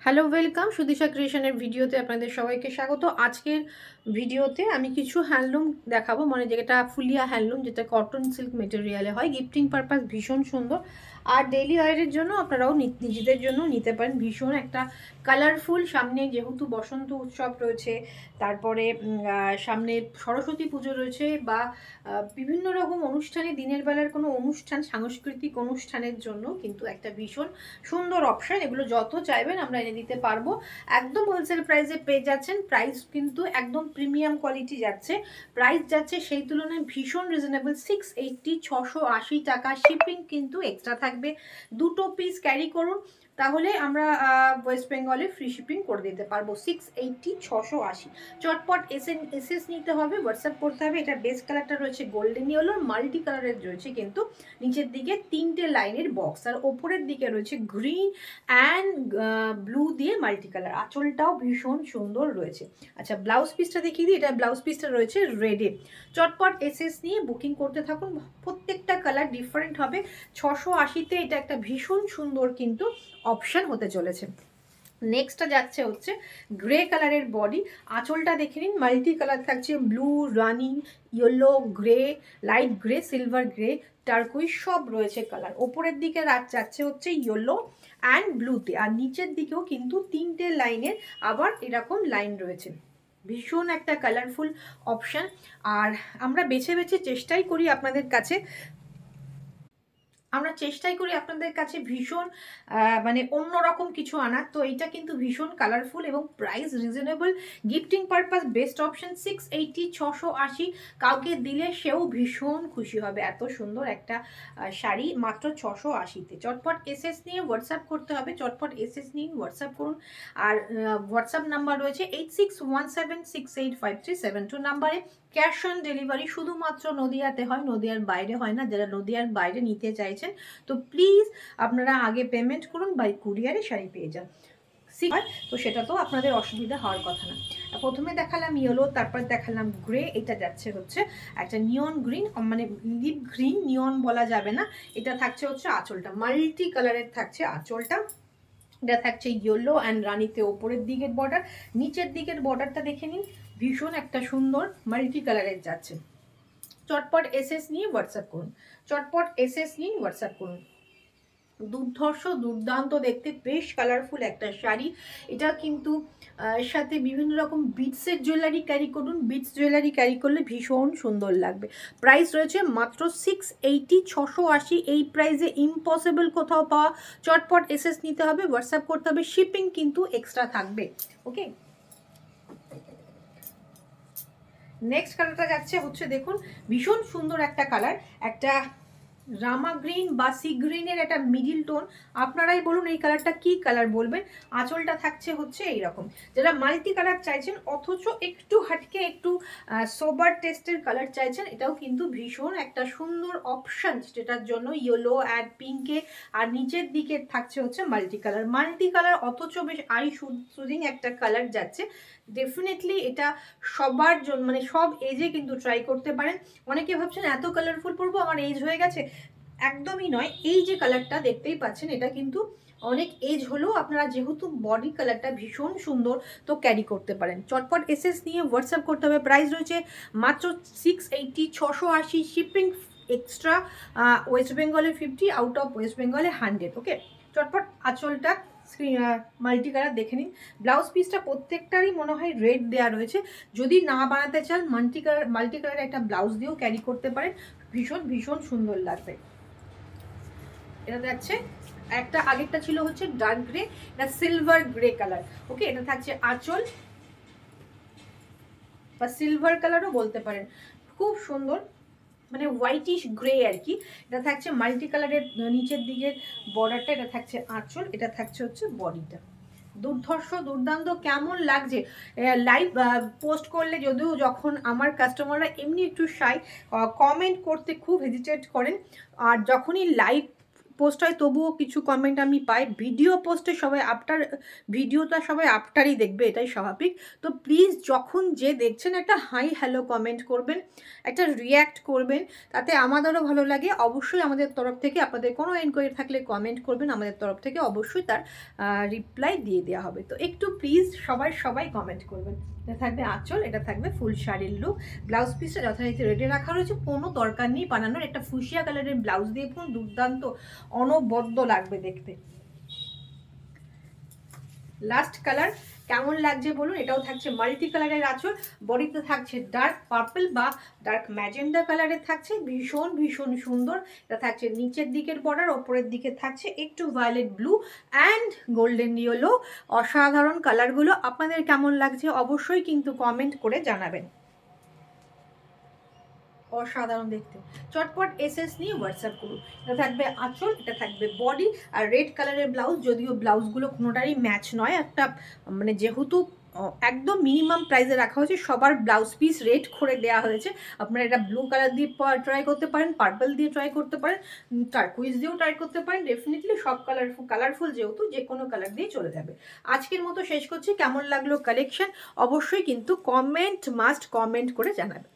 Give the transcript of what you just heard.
Hello welcome সুদিশা ক্রিয়েশনের ভিডিওতে আপনাদের সবাইকে স্বাগত। আজকের ভিডিওতে আমি কিছু হ্যান্ডলুম দেখাবো, মানে যেটা ফুলিয়া হ্যান্ডলুম, যেটা কটন সিল্ক মেটেরিয়ালে হয়। গিফটিং পারপাস ভীষণ সুন্দর, আর ডেইলি ওয়ারের জন্য আপনারাও নিজেদের জন্য নিতে পারেন। ভীষণ একটা কালারফুল, সামনে যেহেতু বসন্ত উৎসব রয়েছে, তারপরে সামনে সরস্বতী পুজো রয়েছে, বা বিভিন্ন রকম অনুষ্ঠানে, দিনের বেলার কোনো অনুষ্ঠান, সাংস্কৃতিক অনুষ্ঠানের জন্য কিন্তু একটা ভীষণ সুন্দর অপশন। এগুলো যত চাইবেন আমরা এনে দিতে পারবো। একদম হোলসেল প্রাইসে পেয়ে যাচ্ছেন। প্রাইস কিন্তু একদম প্রিমিয়াম কোয়ালিটি যাচ্ছে। প্রাইস যাচ্ছে সেই তুলনায় ভীষণ রিজনেবল, 680, 680 টাকা। শিপিং কিন্তু এক্সট্রা থাকবে। দুটো পিস ক্যারি করুন, তাহলে আমরা ওয়েস্ট বেঙ্গলে ফ্রি শিপিং করে দিতে পারবো। 680, 680। চটপট এসএস নিতে হবে, হোয়াটসঅ্যাপ করতে হবে। এটা বেস কালারটা রয়েছে গোল্ডেন ইয়েলো, মাল্টি কালারের রয়েছে কিন্তু নিচের দিকে 3টে লাইনের বক্স, আর ওপরের দিকে রয়েছে গ্রিন অ্যান্ড ব্লু দিয়ে মাল্টি কালার। আঁচলটাও ভীষণ সুন্দর রয়েছে। আচ্ছা, ব্লাউজ পিসটা দেখিয়ে দিই। এটা ব্লাউজ পিসটা রয়েছে রেডে। চটপট এসএস নিয়ে বুকিং করতে থাকুন। প্রত্যেকটা কালার ডিফারেন্ট হবে। 680-তে এটা একটা ভীষণ সুন্দর কিন্তু অপশন হতে চলেছে। নেক্সটটা যাচ্ছে হচ্ছে গ্রে কালারের বডি। আঁচলটা দেখে নিন, মাল্টি কালার থাকছে, ব্লু, রানি, yellow, grey, light grey, silver grey, turquoise সব রয়েছে কালার। ওপরের দিকে যাচ্ছে হচ্ছে ইয়েলো অ্যান্ড ব্লুতে, আর নিচের দিকেও কিন্তু 3টে লাইনের আবার এরকম লাইন রয়েছে। ভীষণ একটা কালারফুল অপশান। আর আমরা বেছে বেছে চেষ্টাই করি আপনাদের কাছে ভীষণ মানে অন্যরকম কিছু আনার। তো এটা কিন্তু ভীষণ কালারফুল এবং price reasonable. Gifting purpose best option. 680, 680 কাউকে দিলে সেও ভীষণ খুশি হবে। এত সুন্দর একটা শাড়ি মাত্র 680-তে। চটপট এসএস নিয়ে হোয়াটসঅ্যাপ করতে হবে। চটপট এসএস নিয়ে হোয়াটসঅ্যাপ করুন। আর হোয়াটসঅ্যাপ নাম্বার রয়েছে 8617685372 নাম্বারে। ক্যাশ অন ডেলিভারি শুধুমাত্র নদিয়াতে হয়, নদিয়ার বাইরে হয় না। যারা নদিয়ার বাইরে নিতে চাইছেন তো প্লিজ আপনারা আগে পেমেন্ট করুন, বাই কুরিয়ারে শাড়ি পেয়ে যান। তো সেটা তো আপনাদের অসুবিধা হওয়ার কথা না। প্রথমে দেখালাম ইয়েলো, তারপর দেখালাম গ্রে। এটা যাচ্ছে হচ্ছে একটা নিয়ন গ্রিন, মানে লিপ গ্রিন, নিয়ন বলা যাবে না। এটা থাকছে হচ্ছে আঁচলটা মাল্টি কালারের থাকছে আঁচলটা। এটা থাকছে ইয়েলো অ্যান্ড রানিতে ওপরের দিকের বর্ডার। নিচের দিকের বর্ডারটা দেখে নিন, ভীষণ একটা সুন্দর মাল্টি কালারের যাচ্ছে। চটপট এসএস নিয়ে হোয়াটসঅ্যাপ করুন। চটপট এসএস নিয়ে হোয়াটসঅ্যাপ করুন। দুর্ধর্ষ, দুর্দান্ত দেখতে, বেশ কালারফুল একটা শাড়ি। এটা কিন্তু এর সাথে বিভিন্ন রকম বিটসের জুয়েলারি ক্যারি করুন। বিটস জুয়েলারি ক্যারি করলে ভীষণ সুন্দর লাগবে। প্রাইস রয়েছে মাত্র 680, 680। এই প্রাইসে ইম্পসিবল কোথাও পাওয়া। চটপট এসএস নিতে হবে, হোয়াটসঅ্যাপ করতে হবে। শিপিং কিন্তু এক্সট্রা থাকবে। ওকে, নেক্সট কালারটা যাচ্ছে হচ্ছে, দেখুন ভীষণ সুন্দর একটা কালার, একটা রামা গ্রিন বা সি গ্রিনের একটা মিডিল টোন। আপনারাই বলুন এই কালারটা কি কালার বলবেন। আঁচলটা থাকছে হচ্ছে এইরকম। যারা মাল্টি কালার চাইছেন অথচ একটু হাটকে, একটু সোবার টেস্টের কালার চাইছেন, এটাও কিন্তু ভীষণ একটা সুন্দর অপশন যেটার জন্য। ইয়েলো অ্যান্ড পিঙ্কে, আর নিচের দিকে থাকছে হচ্ছে মাল্টি কালার। মাল্টি কালার অথচ বেশ আই সুদিং একটা কালার যাচ্ছে। ডেফিনেটলি এটা সবার জন্য, মানে সব এজে কিন্তু ট্রাই করতে পারেন। অনেকে ভাবছেন এত কালারফুল পরবো, আমার এজ হয়ে গেছে। একদমই নয়। এই যে কালারটা দেখতেই পাচ্ছেন, এটা কিন্তু অনেক এজ হলেও আপনারা যেহেতু বডি কালারটা ভীষণ সুন্দর, তো ক্যারি করতে পারেন। চটপট এসএস নিয়ে হোয়াটসঅ্যাপ করতে হবে। প্রাইস রয়েছে মাত্র 680, 680। Shipping extra. ওয়েস্ট বেঙ্গলে 50, আউট অফ ওয়েস্ট বেঙ্গলে 100। ওকে, চটপট আঁচলটা মাল্টি কালার দেখে নিন। ব্লাউজ পিসটা প্রত্যেকটারই মনে হয় রেড দেওয়া রয়েছে। যদি না বানাতে চান মাল্টি কালার একটা ব্লাউজ দিয়েও ক্যারি করতে পারেন। ভীষণ ভীষণ সুন্দর লাগবে। এটা যাচ্ছে একটা, আগেরটা ছিল হচ্ছে ডার্ক গ্রে, এটা সিলভার গ্রে কালার। ওকে, এটা থাকছে আঁচল, বা সিলভার কালারও বলতে পারেন। খুব সুন্দর, মানে হোয়াইটিশ গ্রে আর কি। এটা থাকছে মাল্টি কালারের নিচের দিকের বর্ডারটা। এটা থাকছে আঁচল, এটা থাকছে হচ্ছে বডিটা। দুর্ধর্ষ, দুর্দান্ত। কেমন লাগছে লাইভ পোস্ট করলে? যদিও যখন আমার কাস্টমাররা এমনি একটু শাই, কমেন্ট করতে খুব হেজিটেট করেন, আর যখনই লাইভ পোস্ট হয় তবুও কিছু কমেন্ট আমি পাই, ভিডিও পোস্টে সবাই আফটার, ভিডিওটা সবাই আফটারই দেখবে, এটাই স্বাভাবিক। তো প্লিজ যখন যে দেখছেন একটা হাই হ্যালো কমেন্ট করবেন, একটা রিয়্যাক্ট করবেন, তাতে আমাদেরও ভালো লাগে। অবশ্যই আমাদের তরফ থেকে আপনাদের কোনো এনকোয়ারি থাকলে কমেন্ট করবেন, আমাদের তরফ থেকে অবশ্যই তার রিপ্লাই দিয়ে দেওয়া হবে। তো একটু প্লিজ সবাই কমেন্ট করবেন। এটা থাকবে আঁচল, এটা থাকবে ফুল শাড়ির লুক। ব্লাউজ পিসটা যথারীতি রেডি রাখা রয়েছে, কোনো দরকার নেই বানানোর। একটা ফুসিয়া কালারের ব্লাউজ দিয়ে পুরো দুর্দান্ত অনবদ্য লাগবে দেখতে। লাস্ট কালার কেমন লাগছে বলুন। এটাও থাকছে মাল্টি কালারের আঁচল, বডিতে থাকছে ডার্ক পার্পল বা ডার্ক ম্যাজেন্ডা কালারের থাকছে, ভীষণ ভীষণ সুন্দর। এটা থাকছে নিচের দিকের বর্ডার, ওপরের দিকে থাকছে একটু violet blue and golden yellow. অসাধারণ কালারগুলো, আপনাদের কেমন লাগছে অবশ্যই কিন্তু কমেন্ট করে জানাবেন। অসাধারণ দেখতে, চটপট এসএস নিয়ে হোয়াটসঅ্যাপ করুন। এটা থাকবে আঁচল, এটা থাকবে বডি, আর রেড কালারের ব্লাউজ। যদিও ব্লাউজগুলো কোনোটারই ম্যাচ নয়, একটা মানে যেহেতু একদম মিনিমাম প্রাইসে রাখা হয়েছে, সবার ব্লাউজ পিস রেড করে দেওয়া হয়েছে। আপনারা এটা ব্লু কালার দিয়ে ট্রাই করতে পারেন, পার্পল দিয়ে ট্রাই করতে পারেন, টার্কুইজ দিয়েও ট্রাই করতে পারেন। ডেফিনেটলি সব কালারফুল যেহেতু যে কোনো কালার দিয়ে চলে যাবে। আজকের মতো শেষ করছি। কেমন লাগলো কালেকশন অবশ্যই কিন্তু মাস্ট কমেন্ট করে জানাবেন।